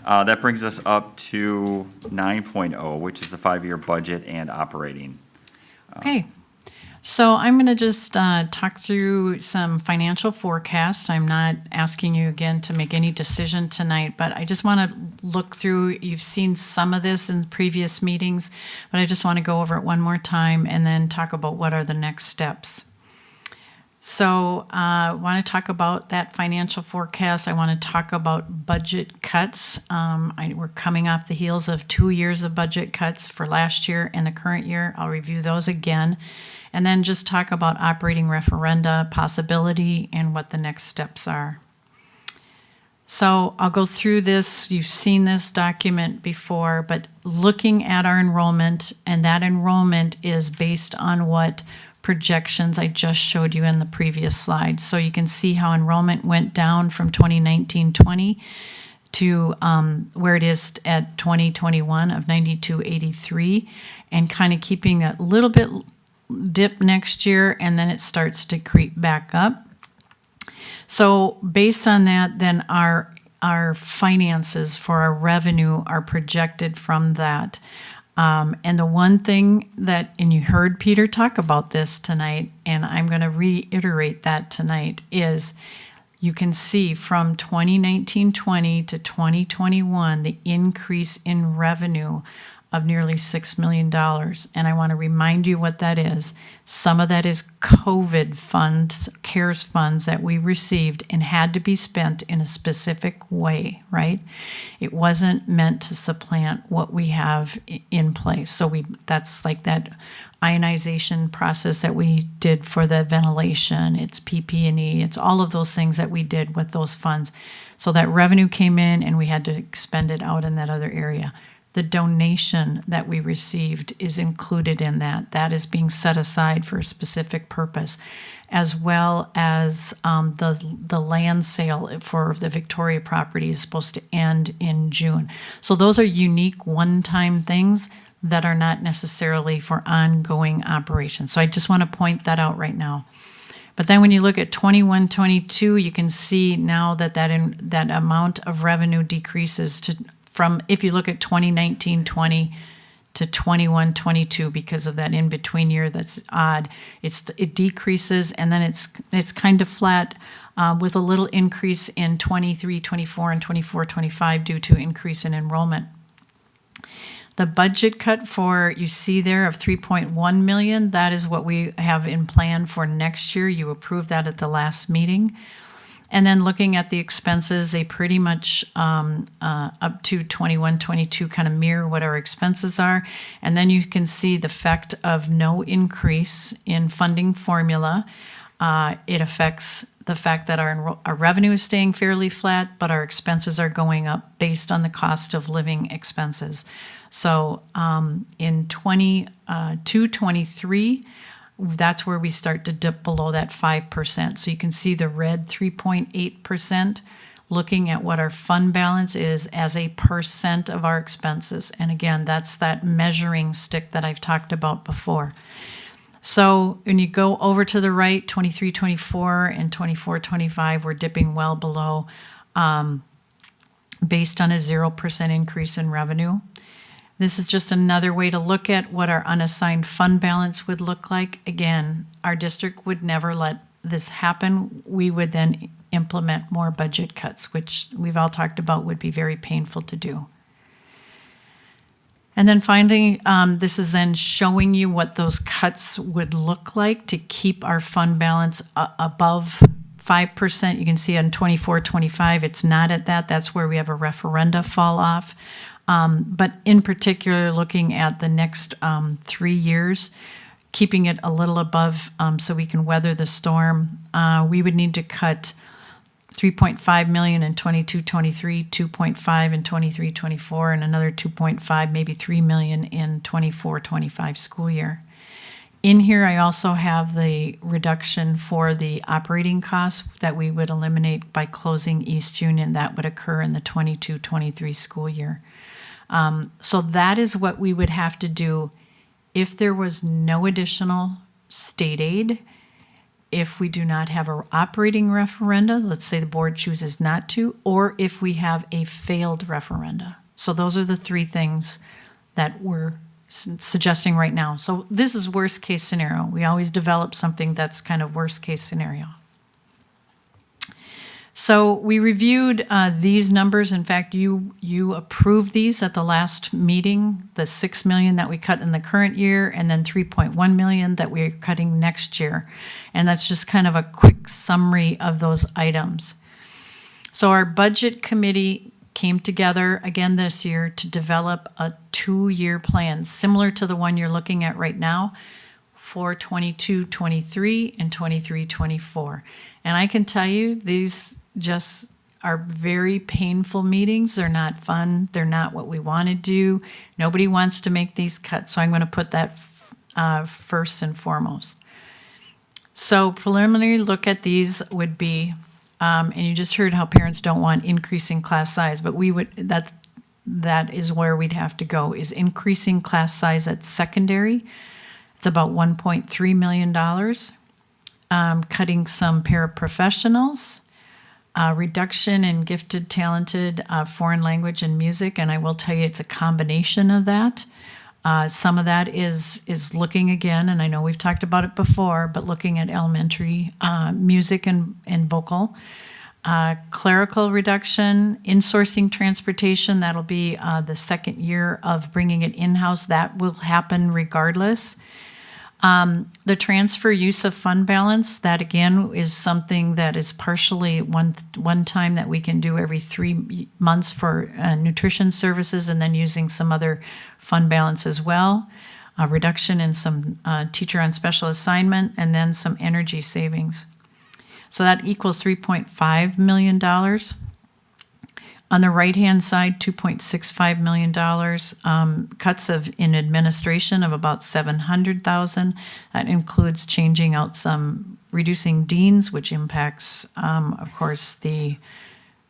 That brings us up to 9.0, which is the 5-year budget and operating. Okay. So I'm going to just talk through some financial forecast. I'm not asking you again to make any decision tonight, but I just want to look through. You've seen some of this in previous meetings, but I just want to go over it one more time and then talk about what are the next steps. So I want to talk about that financial forecast. I want to talk about budget cuts. We're coming off the heels of 2 years of budget cuts for last year and the current year. I'll review those again. And then just talk about operating referenda possibility and what the next steps are. So I'll go through this. You've seen this document before, but looking at our enrollment, and that enrollment is based on what projections I just showed you in the previous slide. So you can see how enrollment went down from 2019-20 to where it is at 2021 of 9283, and kind of keeping that little bit dip next year, and then it starts to creep back up. So based on that, then our finances for our revenue are projected from that. And the one thing that, and you heard Peter talk about this tonight, and I'm going to reiterate that tonight, is you can see from 2019-20 to 2021, the increase in revenue of nearly $6 million. And I want to remind you what that is. Some of that is COVID funds, CARES funds that we received and had to be spent in a specific way, right? It wasn't meant to supplant what we have in place. So that's like that ionization process that we did for the ventilation. It's PP&E. It's all of those things that we did with those funds. So that revenue came in and we had to expend it out in that other area. The donation that we received is included in that. That is being set aside for a specific purpose, as well as the land sale for the Victoria property is supposed to end in June. So those are unique one-time things that are not necessarily for ongoing operations. So I just want to point that out right now. But then when you look at 21-22, you can see now that amount of revenue decreases from, if you look at 2019-20 to 21-22, because of that in-between year that's odd, it decreases, and then it's kind of flat with a little increase in 23-24 and 24-25 due to increase in enrollment. The budget cut you see there of $3.1 million, that is what we have in plan for next year. You approved that at the last meeting. And then looking at the expenses, they pretty much up to 21-22 kind of mirror what our expenses are. And then you can see the effect of no increase in funding formula. It affects the fact that our revenue is staying fairly flat, but our expenses are going up based on the cost of living expenses. So in 22-23, that's where we start to dip below that 5%. So you can see the red 3.8%, looking at what our fund balance is as a percent of our expenses. And again, that's that measuring stick that I've talked about before. So when you go over to the right, 23-24 and 24-25, we're dipping well below based on a 0% increase in revenue. This is just another way to look at what our unassigned fund balance would look like. Again, our district would never let this happen. We would then implement more budget cuts, which we've all talked about would be very painful to do. And then finally, this is then showing you what those cuts would look like to keep our fund balance above 5%. You can see on 24-25, it's not at that. That's where we have a referenda fall off. But in particular, looking at the next 3 years, keeping it a little above so we can weather the storm, we would need to cut $3.5 million in 22-23, $2.5 in 23-24, and another $2.5, maybe $3 million in 24-25 school year. In here, I also have the reduction for the operating costs that we would eliminate by closing East Union. That would occur in the 22-23 school year. So that is what we would have to do if there was no additional state aid. if we do not have an operating referenda, let's say the board chooses not to, or if we have a failed referenda. So those are the three things that we're suggesting right now. So this is worst case scenario. We always develop something that's kind of worst case scenario. So we reviewed these numbers. In fact, you approved these at the last meeting, the $6 million that we cut in the current year, and then $3.1 million that we're cutting next year. And that's just kind of a quick summary of those items. So our budget committee came together again this year to develop a 2-year plan, similar to the one you're looking at right now, for 22-23 and 23-24. And I can tell you, these just are very painful meetings. They're not fun. They're not what we want to do. Nobody wants to make these cuts, so I'm going to put that first and foremost. So preliminary look at these would be, and you just heard how parents don't want increasing class size, but we would, that is where we'd have to go, is increasing class size at secondary. It's about $1.3 million. Cutting some paraprofessionals, reduction in gifted, talented foreign language and music, and I will tell you it's a combination of that. Some of that is looking again, and I know we've talked about it before, but looking at elementary music and vocal. Clerical reduction, insourcing transportation, that'll be the second year of bringing it in-house. That will happen regardless. The transfer use of fund balance, that again is something that is partially one time that we can do every 3 months for nutrition services, and then using some other fund balance as well. A reduction in some teacher on special assignment, and then some energy savings. So that equals $3.5 million. On the right-hand side, $2.65 million, cuts in administration of about $700,000. That includes changing out reducing deans, which impacts, of course, the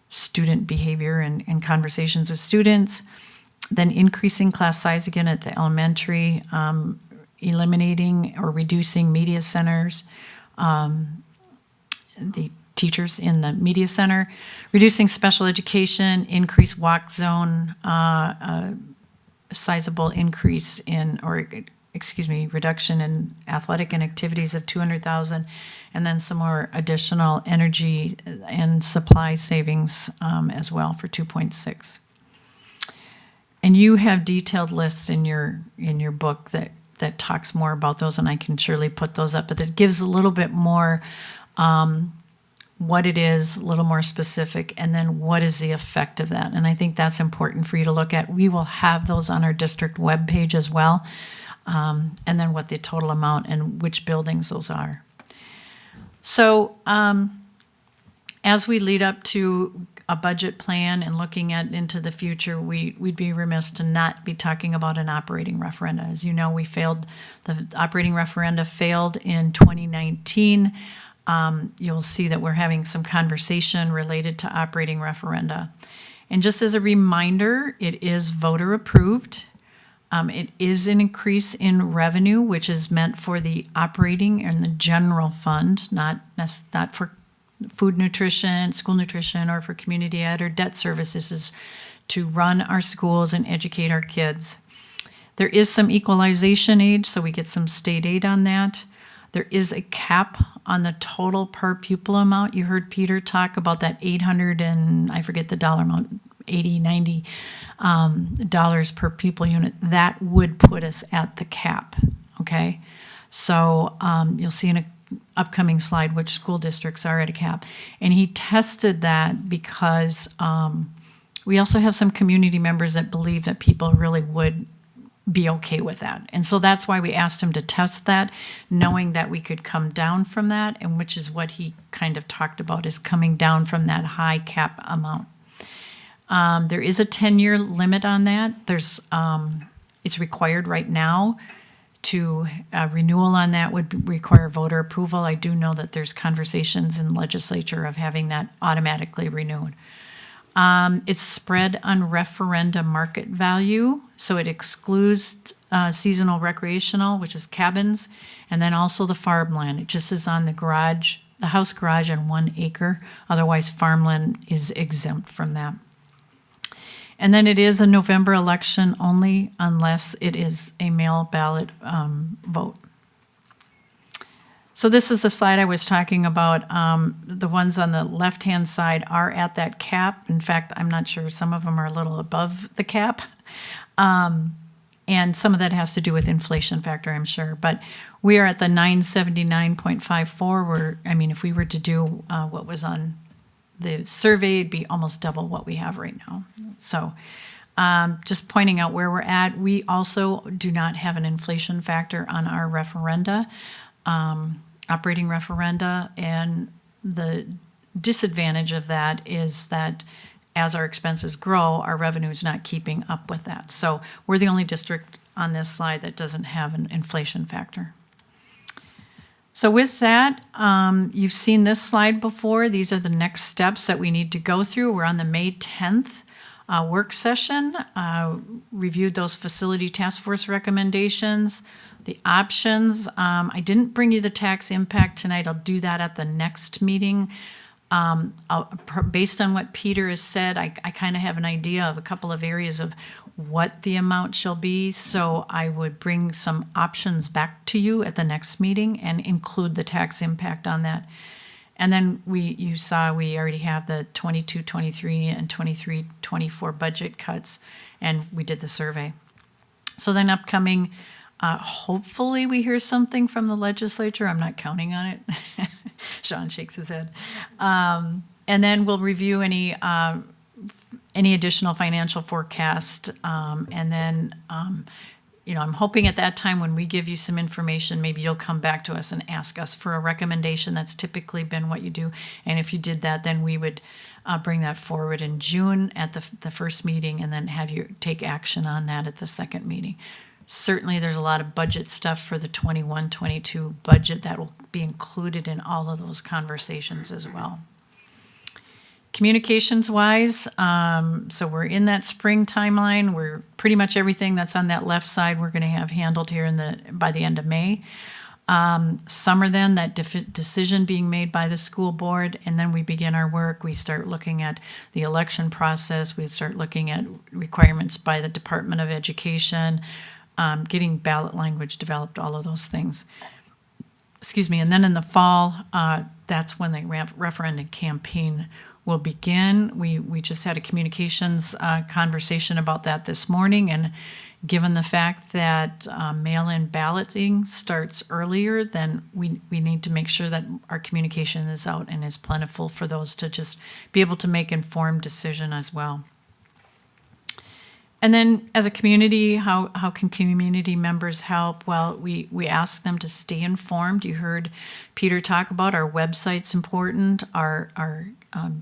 student behavior and conversations with students. Then increasing class size again at the elementary, eliminating or reducing media centers, the teachers in the media center, reducing special education, increase walk zone, sizable increase reduction in athletic and activities of $200,000, and then some more additional energy and supply savings as well for 2.6. And you have detailed lists in your book that talks more about those, and I can surely put those up, but that gives a little bit more what it is, a little more specific, and then what is the effect of that. And I think that's important for you to look at. We will have those on our district webpage as well, and then what the total amount and which buildings those are. So as we lead up to a budget plan and looking into the future, we'd be remiss to not be talking about an operating referenda. As you know, the operating referenda failed in 2019. You'll see that we're having some conversation related to operating referenda. And just as a reminder, it is voter approved. It is an increase in revenue, which is meant for the operating and the general fund, not for food nutrition, school nutrition, or for community ed or debt services. This is to run our schools and educate our kids. There is some equalization aid, so we get some state aid on that. There is a cap on the total per pupil amount. You heard Peter talk about that 800 and I forget the dollar amount, 80, 90 dollars per pupil unit. That would put us at the cap, okay? So you'll see in an upcoming slide which school districts are at a cap. And he tested that because we also have some community members that believe that people really would be okay with that. And so that's why we asked him to test that, knowing that we could come down from that, and which is what he kind of talked about, is coming down from that high cap amount. There is a 10-year limit on that. It's required right now. To renewal on that would require voter approval. I do know that there's conversations in the legislature of having that automatically renewed. It's spread on referenda market value, so it excludes seasonal recreational, which is cabins, And then also the farmland, it just is on the garage, the house garage on 1 acre. Otherwise, farmland is exempt from that. And then it is a November election only unless it is a mail ballot vote. So this is the slide I was talking about. The ones on the left-hand side are at that cap. In fact, I'm not sure, some of them are a little above the cap. And some of that has to do with inflation factor, I'm sure. But we are at the 979.54. If we were to do what was on the survey, it'd be almost double what we have right now. So just pointing out where we're at. We also do not have an inflation factor on our referenda, operating referenda. And the disadvantage of that is that as our expenses grow, our revenue is not keeping up with that. So we're the only district on this slide that doesn't have an inflation factor. So with that, you've seen this slide before. These are the next steps that we need to go through. We're on the May 10th work session, reviewed those facility task force recommendations, the options. I didn't bring you the tax impact tonight. I'll do that at the next meeting. Based on what Peter has said, I kind of have an idea of a couple of areas of what the amount shall be. So I would bring some options back to you at the next meeting and include the tax impact on that. And then you saw we already have the 22-23 and 23-24 budget cuts, and we did the survey. So then upcoming, hopefully we hear something from the legislature. I'm not counting on it. Sean shakes his head. And then we'll review any additional financial forecast. And then, I'm hoping at that time when we give you some information, maybe you'll come back to us and ask us for a recommendation. That's typically been what you do. And if you did that, then we would bring that forward in June at the first meeting and then have you take action on that at the second meeting. Certainly, there's a lot of budget stuff for the 21-22 budget that will be included in all of those conversations as well. Communications-wise, so we're in that spring timeline. We're pretty much everything that's on that left side we're going to have handled here by the end of May. Summer then, that decision being made by the school board, and then we begin our work. We start looking at the election process. We start looking at requirements by the Department of Education, getting ballot language developed, all of those things. Excuse me. And then in the fall, that's when the referendum campaign will begin. We just had a communications conversation about that this morning, and given the fact that mail-in balloting starts earlier, then we need to make sure that our communication is out and is plentiful for those to just be able to make informed decision as well. And then as a community, how can community members help? Well, we ask them to stay informed. You heard Peter talk about our website's important, our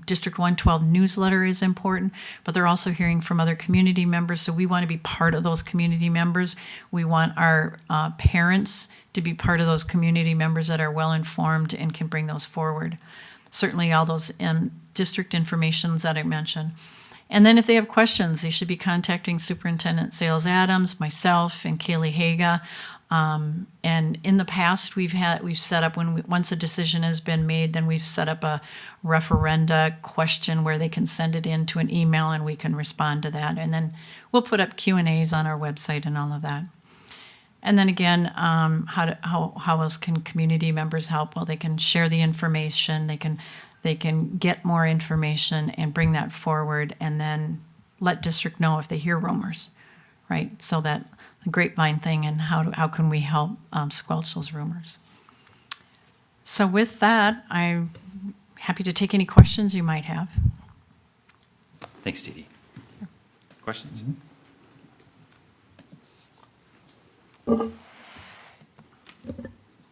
District 112 newsletter is important, but they're also hearing from other community members, so we want to be part of those community members. We want our parents to be part of those community members that are well-informed and can bring those forward. Certainly all those district informations that I mentioned. And then if they have questions, they should be contacting Superintendent Sales Adams, myself, and Kaylee Haga. And in the past, we've set up, once a decision has been made, then we've set up a referenda question where they can send it in to an email and we can respond to that. And then we'll put up Q&As on our website and all of that. And then again, how else can community members help? Well, they can share the information, they can get more information and bring that forward, and then let district know if they hear rumors, right? So that the grapevine thing, and how can we help squelch those rumors. So with that, I'm happy to take any questions you might have. Thanks, Dee Dee. Questions?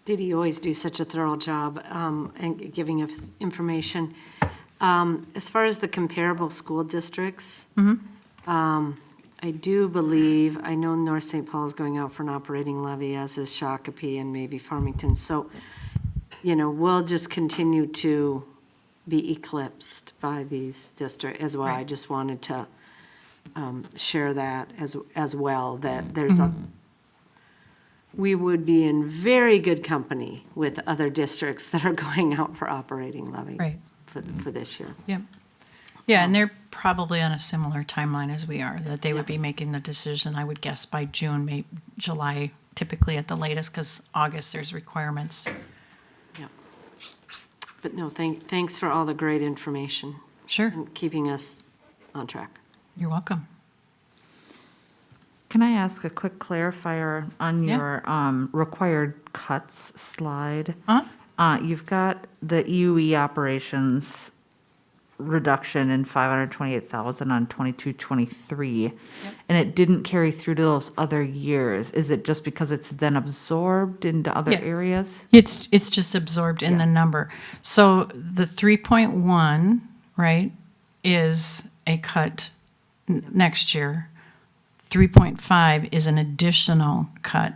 Did you always do such a thorough job and giving us information? As far as the comparable school districts, I do believe, I know North St. Paul is going out for an operating levy, as is Shakopee and maybe Farmington. So, we'll just continue to be eclipsed by these districts as well. Right. I just wanted to share that as well, that there's we would be in very good company with other districts that are going out for operating levies Right. for this year. Yep. Yeah, and they're probably on a similar timeline as we are, that they would be making the decision, I would guess, by June, maybe July, typically at the latest, because August, there's requirements. Yep. But no, thanks for all the great information Sure, and keeping us on track. you're welcome. Can I ask a quick clarifier on Yeah. your required cuts slide? Uh-huh. You've got the EUE operations reduction in 528,000 on 22-23, and it didn't carry through to those other years. Is it just because it's then absorbed into other Yeah. areas? It's just absorbed in the number. So the 3.1, right, is a cut next year. 3.5 is an additional cut.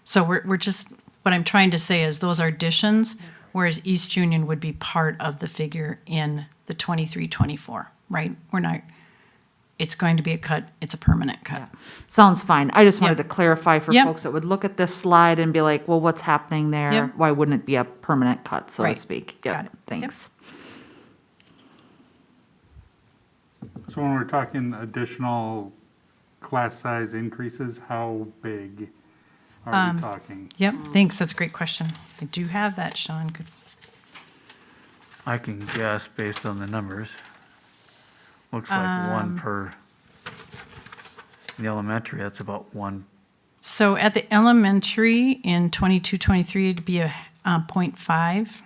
So we're just, what I'm trying to say is those are additions, whereas East Union would be part of the figure in the 23-24, right? We're not, it's going to be a cut, it's a permanent cut. Sounds fine. I just wanted Yep. to clarify for Yep. folks that would look at this slide and be like, well, what's happening there? Yep. Why wouldn't it be a permanent cut, so to Right. speak? Got Yep, it. Yep. thanks. So when we're talking additional class size increases, how big are we talking? Yep, thanks, that's a great question. I do have that, Sean. Good. I can guess based on the numbers. Looks like one per, in the elementary, that's about one. So at the elementary in 22-23, it'd be a 0.5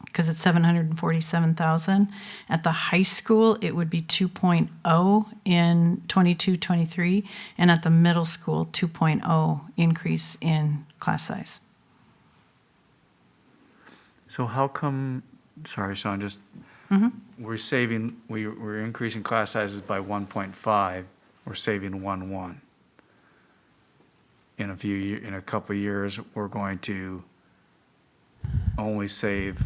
because it's 747,000. At the high school, it would be 2.0 in 22-23, and at the middle school, 2.0 increase in class size. So how come, sorry, Sean, just, we're saving, we're increasing class sizes by 1.5, we're saving 1.1. In in a couple of years, we're going to only save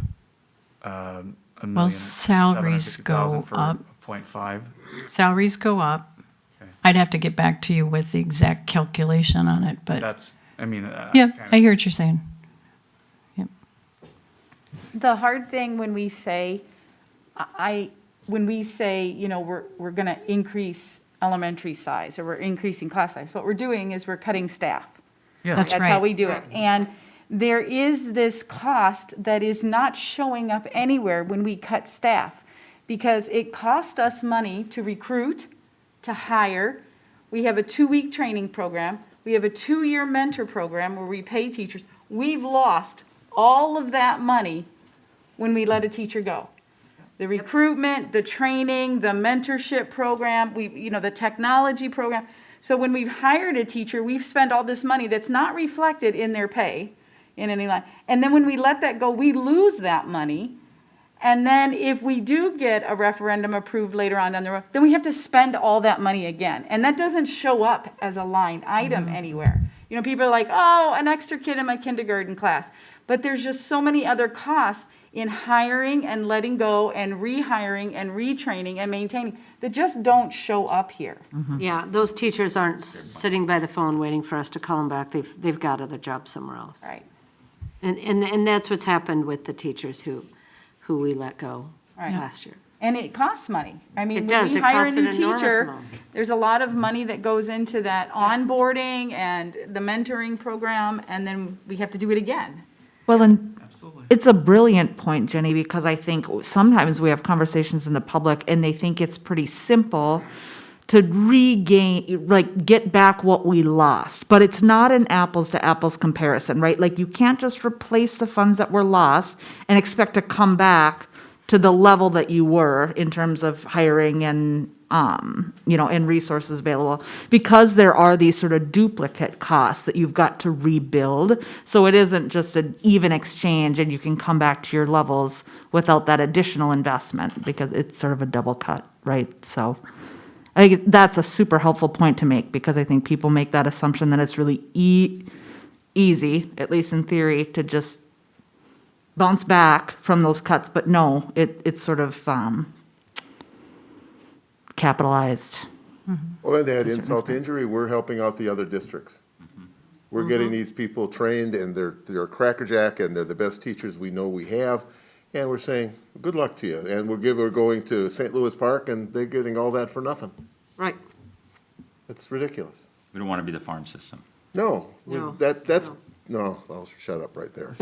a million. salaries go 750,000 for up. 0.5. Salaries go up. Okay. I'd have to get back to you with the exact calculation on it, but That's, I mean. yeah, kind of- I hear what you're saying. Yep. The hard thing when we say, when we say, you know, we're gonna increase elementary size, or we're increasing class size, what we're doing is we're cutting staff. Yeah. That's That's how right. we do it. And there is this cost that is not showing up anywhere when we cut staff, because it cost us money to recruit, to hire. We have a 2-week training program. We have a 2-year mentor program where we pay teachers. We've lost all of that money when we let a teacher go. The recruitment, the training, the mentorship program, the technology program. So when we've hired a teacher, we've spent all this money that's not reflected in their pay in any line. And then when we let that go, we lose that money. And then if we do get a referendum approved later on down the road, then we have to spend all that money again. And that doesn't show up as a line item anywhere. You know, people are like, oh, an extra kid in my kindergarten class. But there's just so many other costs in hiring and letting go and rehiring and retraining and maintaining that just don't show up here. Yeah, those teachers aren't sitting by the phone waiting for us to call them back. They've got other jobs somewhere else. Right. And that's what's happened with the teachers who we let go Right. last year. And it costs money. I mean, It when does. we It hire a costs new an enormous teacher, amount. there's a lot of money that goes into that onboarding and the mentoring program, and then we have to do it again. Well, and it's a brilliant point, Jenny, because I think sometimes we have conversations in the public and they think it's pretty simple to regain, like, get back what we lost. But it's not an apples to apples comparison, right? Like, you can't just replace the funds that were lost and expect to come back to the level that you were in terms of hiring and, and resources available, because there are these sort of duplicate costs that you've got to rebuild. So it isn't just an even exchange and you can come back to your levels without that additional investment, because it's sort of a double cut, right? So I think that's a super helpful point to make, because I think people make that assumption that it's really easy, at least in theory, to just bounce back from those cuts, but no, it's sort of capitalized. Well, and to add insult to injury, we're helping out the other districts. We're getting these people trained, and they're crackerjack, and they're the best teachers we know we have. And we're saying, good luck to you. And we're going to St. Louis Park, and they're getting all that for nothing. Right. It's ridiculous. We don't want to be the farm system. No, No, that's, no, I'll shut up right there.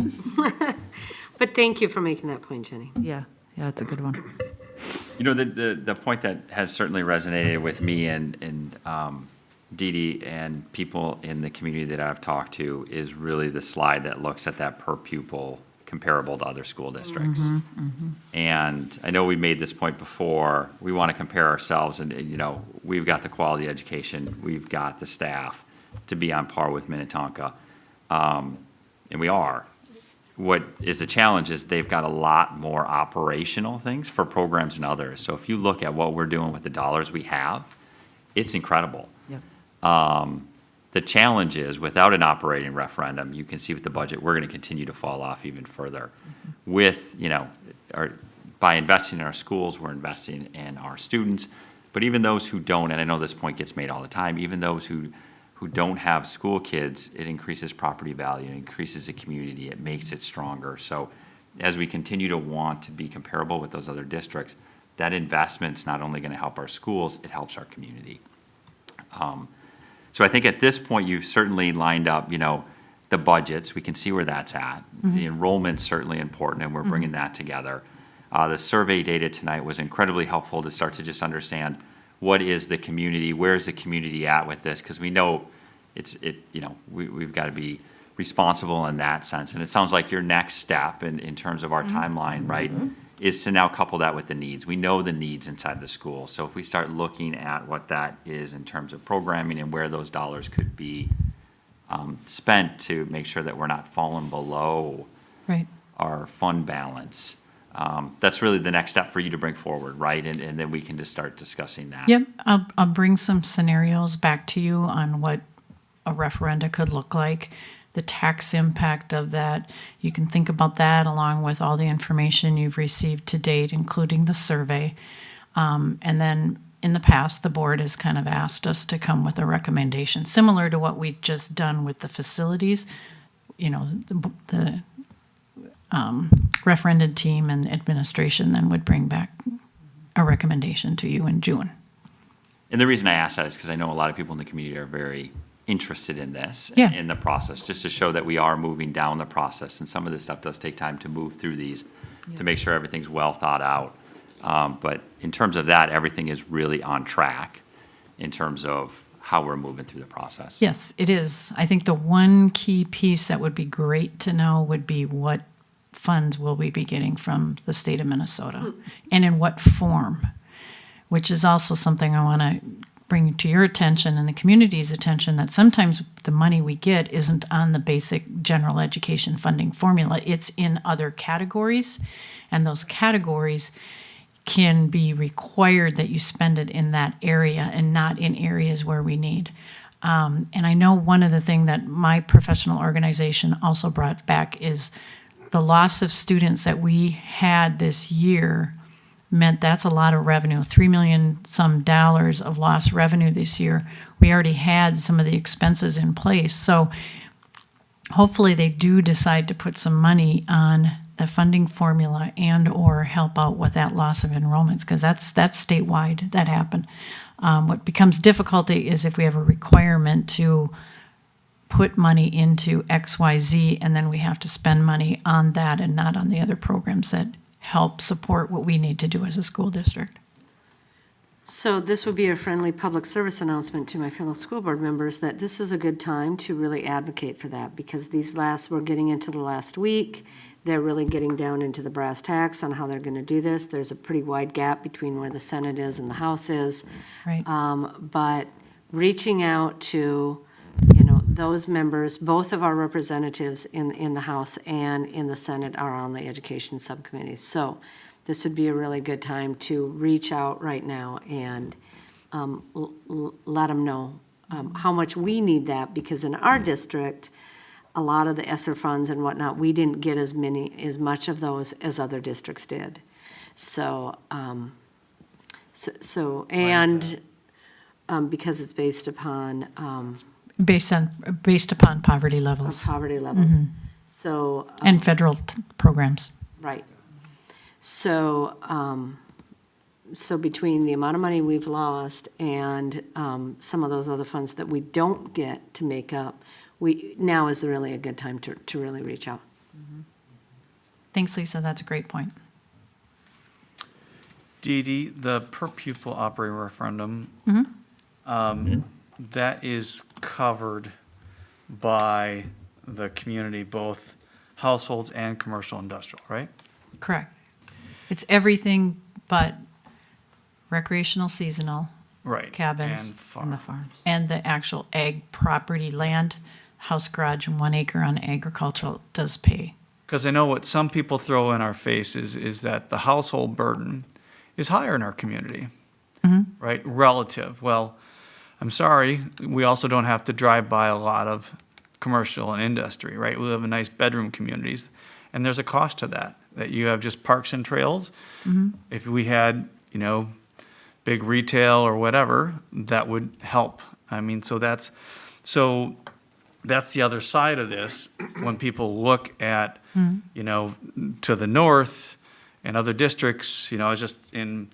But thank you for making that point, Jenny. Yeah, that's a good one. You know, the point that has certainly resonated with me and Dee Dee and people in the community that I've talked to is really the slide that looks at that per pupil comparable to other school districts. And I know we made this point before, we want to compare ourselves and, you know, we've got the quality education, we've got the staff to be on par with Minnetonka. And we are. What is the challenge is they've got a lot more operational things for programs and others. So if you look at what we're doing with the dollars we have, it's incredible. Yep. The challenge is, without an operating referendum, you can see with the budget, we're going to continue to fall off even further. With, you know, by investing in our schools, we're investing in our students. But even those who don't, and I know this point gets made all the time, even those who don't have school kids, it increases property value, it increases the community, it makes it stronger. So as we continue to want to be comparable with those other districts, that investment's not only going to help our schools, it helps our community. So I think at this point, you've certainly lined up, you know, the budgets. We can see where that's at. The enrollment's certainly important, and we're bringing that together. The survey data tonight was incredibly helpful to start to just understand what is the community, where's the community at with this? Because we know you know, we've got to be responsible in that sense. And it sounds like your next step in terms of our timeline, right, is to now couple that with the needs. We know the needs inside the school. So if we start looking at what that is in terms of programming and where those dollars could be spent to make sure that we're not falling below Right. our fund balance, that's really the next step for you to bring forward, right? And then we can just start discussing that. Yep, I'll bring some scenarios back to you on what a referenda could look like, the tax impact of that. You can think about that along with all the information you've received to date, including the survey. And then in the past, the board has kind of asked us to come with a recommendation, similar to what we've just done with the facilities. You know, the referendum team and administration then would bring back a recommendation to you in June. And the reason I ask that is because I know a lot of people in the community are very interested in this, Yeah. in the process, just to show that we are moving down the process. And some of this stuff does take time to move through these to make sure everything's well thought out. But in terms of that, everything is really on track in terms of how we're moving through the process. Yes, it is. I think the one key piece that would be great to know would be what funds will we be getting from the state of Minnesota and in what form, which is also something I want to bring to your attention and the community's attention, that sometimes the money we get isn't on the basic general education funding formula. It's in other categories, and those categories can be required that you spend it in that area and not in areas where we need. And I know one of the things that my professional organization also brought back is the loss of students that we had this year meant that's a lot of revenue, $3 million some dollars of lost revenue this year. We already had some of the expenses in place. So hopefully they do decide to put some money on the funding formula and or help out with that loss of enrollments, because that's statewide, that happened. What becomes difficulty is if we have a requirement to put money into XYZ and then we have to spend money on that and not on the other programs that help support what we need to do as a school district. So this would be a friendly public service announcement to my fellow school board members that this is a good time to really advocate for that, because we're getting into the last week. They're really getting down into the brass tacks on how they're going to do this. There's a pretty wide gap between where the Senate is and the House is. Right. But reaching out to, those members, both of our representatives in the House and in the Senate are on the education subcommittees. So this would be a really good time to reach out right now and let them know how much we need that, because in our district, a lot of the ESSER funds and whatnot, we didn't get as much of those as other districts did. Because it's based upon based upon poverty of levels poverty levels. So, and federal programs. right. So, so between the amount of money we've lost and some of those other funds that we don't get to make up, now is really a good time to really reach out. Thanks, Lisa. That's a great point. Dee Dee, the per pupil operating referendum, that is covered by the community, both households and commercial industrial, right? Correct. It's everything but recreational seasonal Right. cabins And And the farm. farms. and the actual ag property land, house, garage, and 1 acre on agricultural does pay. Because I know what some people throw in our faces is that the household burden is higher in our community, right? Relative. Well, I'm sorry, we also don't have to drive by a lot of commercial and industry, right? We live in nice bedroom communities, and there's a cost to that you have just parks and trails. If we had, big retail or whatever, that would help. I mean, so that's the other side of this. When people look at, to the north and other districts, I was just in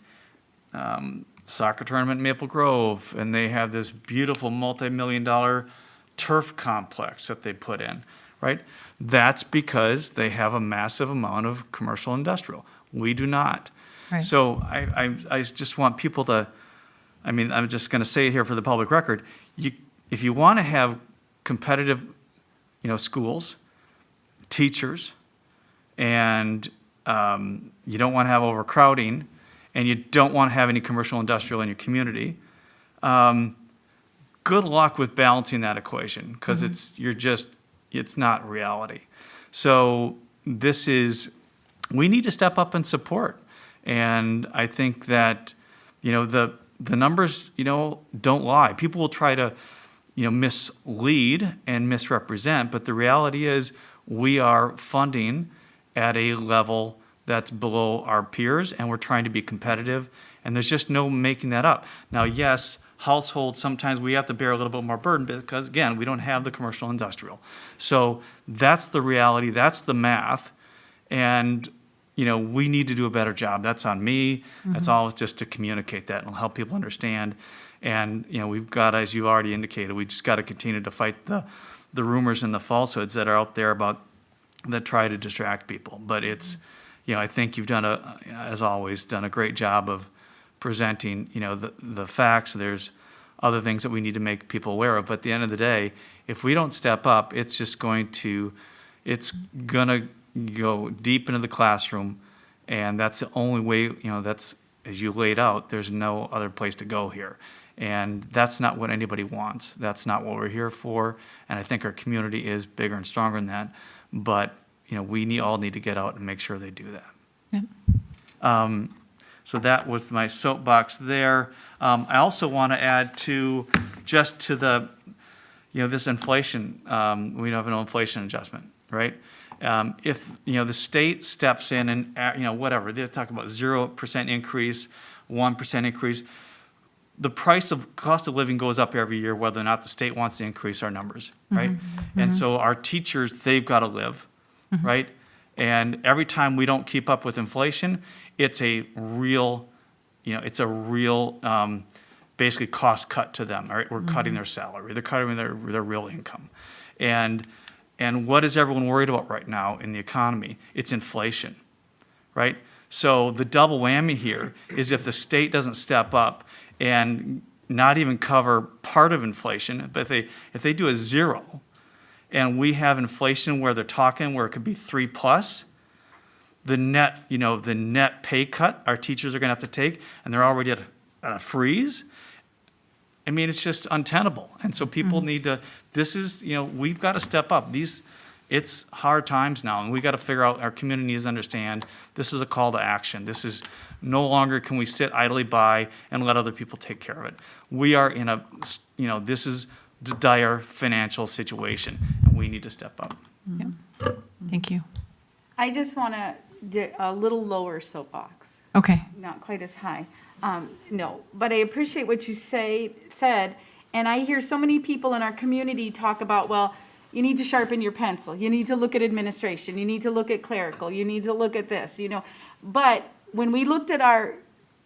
soccer tournament in Maple Grove, and they have this beautiful multi-million-dollar turf complex that they put in, right? That's because they have a massive amount of commercial industrial. We do not. Right. So I just want people to, I'm just going to say it here for the public record. If you want to have competitive, schools, teachers, and you don't want to have overcrowding, and you don't want to have any commercial industrial in your community, good luck with balancing that equation, because it's not reality. So we need to step up and support. And I think that, the numbers, don't lie. People will try to, mislead and misrepresent, but the reality is we are funding at a level that's below our peers, and we're trying to be competitive, and there's just no making that up. Now, yes, households, sometimes we have to bear a little bit more burden because, again, we don't have the commercial industrial. So that's the reality, that's the math, and we need to do a better job. That's on me. That's all just to communicate that and help people understand. And, we've got, as you already indicated, we just got to continue to fight the rumors and the falsehoods that are out there that try to distract people. But it's, I think you've done as always, done a great job of presenting, the facts. There's other things that we need to make people aware of. But at the end of the day, if we don't step up, it's going to go deep into the classroom, and that's the only way, that's, as you laid out, there's no other place to go here. And that's not what anybody wants. That's not what we're here for. And I think our community is bigger and stronger than that. But, we all need to get out and make sure they do that. Yep. So that was my soapbox there. I also want to add to the, this inflation, we have an inflation adjustment, right? If, the state steps in and, whatever, they talk about 0% increase, 1% increase, the cost of living goes up every year, whether or not the state wants to increase our numbers, right? And so our teachers, they've got to live, right? And every time we don't keep up with inflation, it's a real, basically cost cut to them, all right? We're cutting their salary, they're cutting their real income. And what is everyone worried about right now in the economy? It's inflation, right? So the double whammy here is if the state doesn't step up and not even cover part of inflation, but if they do a 0, and we have inflation where they're talking where it could be 3+, the net pay cut our teachers are going to have to take, and they're already at a freeze. I mean, it's just untenable. And so people need to, we've got to step up. It's hard times now, and we got to figure out, our community needs to understand, this is a call to action. This is no longer can we sit idly by and let other people take care of it. We are in this is a dire financial situation, and we need to step up. Yep. Thank you. I just want to do a little lower soapbox, Okay. not quite as high. No, but I appreciate what you said, And I hear so many people in our community talk about, well, you need to sharpen your pencil. You need to look at administration. You need to look at clerical. You need to look at this, you know. But when we looked at our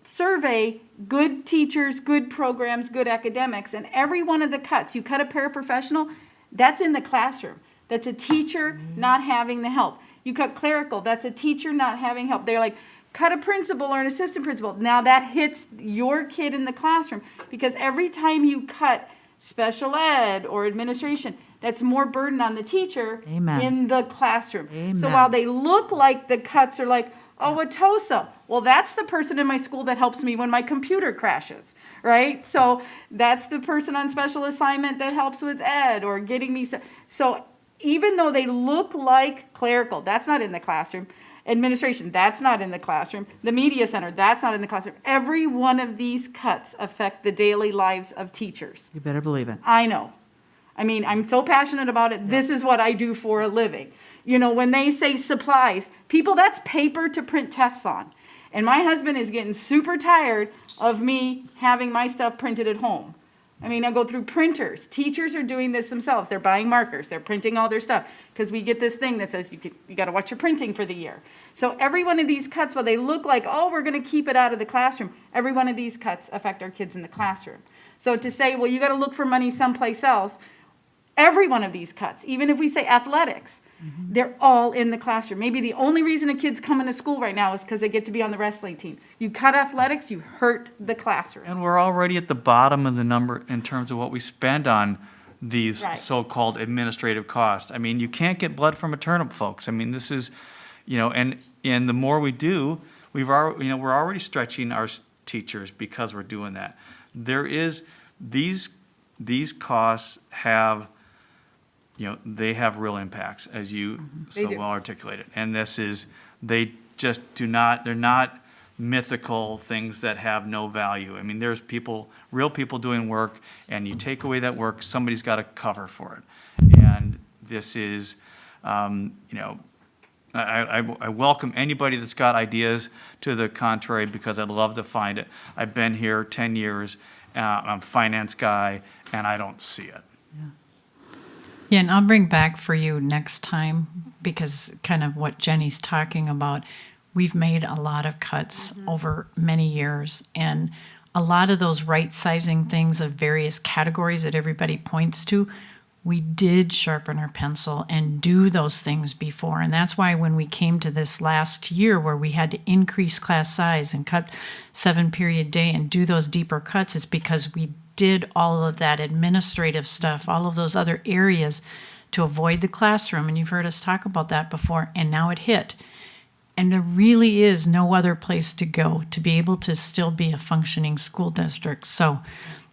survey, good teachers, good programs, good academics, and every one of the cuts, you cut a paraprofessional, that's in the classroom. That's a teacher not having the help. You cut clerical, that's a teacher not having help. They're like, cut a principal or an assistant principal. Now that hits your kid in the classroom, because every time you cut special ed or administration, that's more burden on the teacher Amen. in the classroom. So Amen. while they look like the cuts are like, oh, Watosa, well, that's the person in my school that helps me when my computer crashes, right? So that's the person on special assignment that helps with ed or getting me. So even though they look like clerical, that's not in the classroom. Administration, that's not in the classroom. The media center, that's not in the classroom. Every one of these cuts affect the daily lives of teachers. You better believe it. I know. I mean, I'm so passionate about it. This is what I do for a living. You know, when they say supplies, people, that's paper to print tests on. And my husband is getting super tired of me having my stuff printed at home. I mean, I go through printers. Teachers are doing this themselves. They're buying markers. They're printing all their stuff because we get this thing that says you got to watch your printing for the year. So every one of these cuts, while they look like, oh, we're going to keep it out of the classroom, every one of these cuts affect our kids in the classroom. So to say, well, you got to look for money someplace else, every one of these cuts, even if we say athletics, they're all in the classroom. Maybe the only reason a kid's coming to school right now is because they get to be on the wrestling team. You cut athletics, you hurt the classroom. And we're already at the bottom of the number in terms of what we spend on these Right. so-called administrative costs. I mean, you can't get blood from a turnip, folks. I mean, this is, you know, and the more we do, we're already stretching our teachers because we're doing that. There is, these costs have, you know, they have real impacts, as you They so do. well articulated. And this is, they just they're not mythical things that have no value. I mean, there's real people doing work, and you take away that work, somebody's got to cover for it. And this is, you know, I welcome anybody that's got ideas to the contrary, because I'd love to find it. I've been here 10 years, I'm a finance guy, and I don't see it. Yeah, and I'll bring back for you next time, because kind of what Jenny's talking about, we've made a lot of cuts over many years, and a lot of those right-sizing things of various categories that everybody points to, we did sharpen our pencil and do those things before. And that's why when we came to this last year where we had to increase class size and cut 7-period day and do those deeper cuts, it's because we did all of that administrative stuff, all of those other areas to avoid the classroom. And you've heard us talk about that before, and now it hit. And there really is no other place to go to be able to still be a functioning school district. So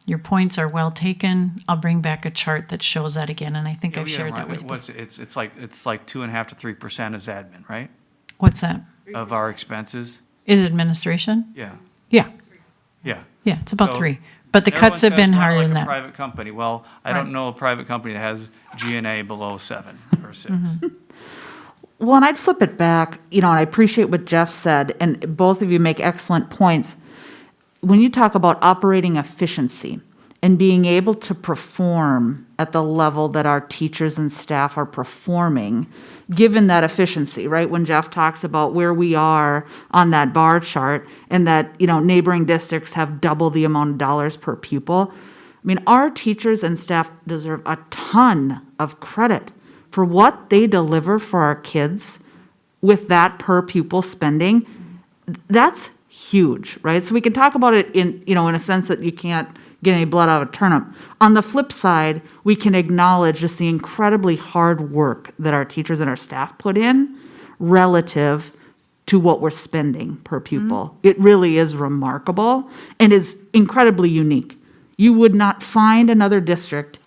your points are well taken. I'll bring back a chart that shows that again, and I think I've shared that with you. It's like 2.5% to 3% is admin, right? What's that? Of our expenses? Is administration? Yeah, Yeah, yeah. yeah, it's about So, 3. But the Everyone cuts have says been run higher like than a that. private company. Well, I Right. don't know a private company that has G&A below 7 or 6. Well, and I'd flip it back, you know, and I appreciate what Jeff said, and both of you make excellent points. When you talk about operating efficiency and being able to perform at the level that our teachers and staff are performing, given that efficiency, right? When Jeff talks about where we are on that bar chart and that, you know, neighboring districts have double the amount of dollars per pupil. I mean, our teachers and staff deserve a ton of credit for what they deliver for our kids with that per pupil spending. That's huge, right? So we can talk about it in, you know, in a sense that you can't get any blood out of a turnip. On the flip side, we can acknowledge just the incredibly hard work that our teachers and our staff put in relative to what we're spending per pupil. It really is remarkable and is incredibly unique. You would not find another district,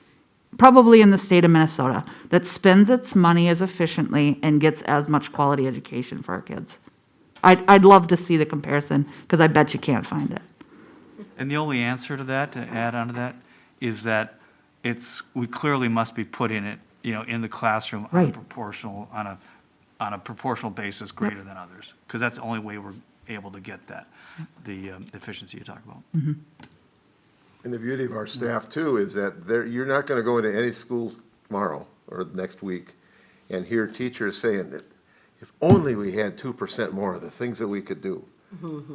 probably in the state of Minnesota, that spends its money as efficiently and gets as much quality education for our kids. I'd love to see the comparison, because I bet you can't find it. And the only answer to that, to add on to that, is that we clearly must be putting it, you know, in the classroom Right. on a proportional basis greater than others. Because that's the only way we're able to get that, the efficiency you talk about. And the beauty of our staff too is that you're not gonna go into any school tomorrow or next week and hear teachers saying that if only we had 2% more of the things that we could do.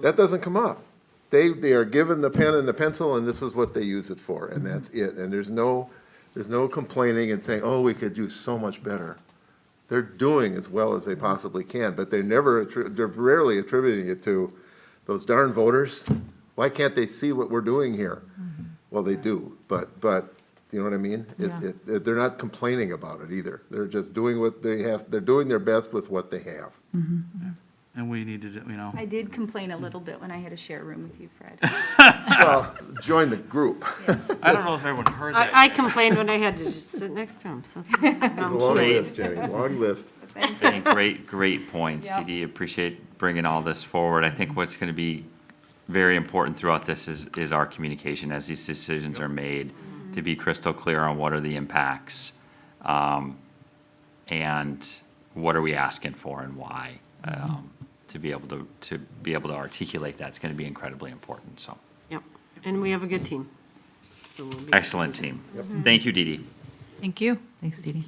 That doesn't come up. They are given the pen and the pencil and this is what they use it for, and that's it. And there's no complaining and saying, oh, we could do so much better. They're doing as well as they possibly can, but they're rarely attributing it to those darn voters. Why can't they see what we're doing here? Well, they do, but you know what I mean? They're not complaining about it either. They're just doing what they have, they're doing their best with what they have. And we need to, you know. I did complain a little bit when I had to share a room with you, Fred. Well, join the group. I don't know if everyone heard that. I complained when I had to just sit next to him, so it's okay. It's a long list, Jenny, long list. I think great points, Yep. Dee Dee. Appreciate bringing all this forward. I think what's going to be very important throughout this is our communication as these decisions are made, to be crystal clear on what are the impacts, and what are we asking for and why. To be able to articulate that's going to be incredibly important. So, Yep, and we have a good team. So we'll be. excellent team. Thank you, Dee Dee. Thank you. Thanks, Dee Dee.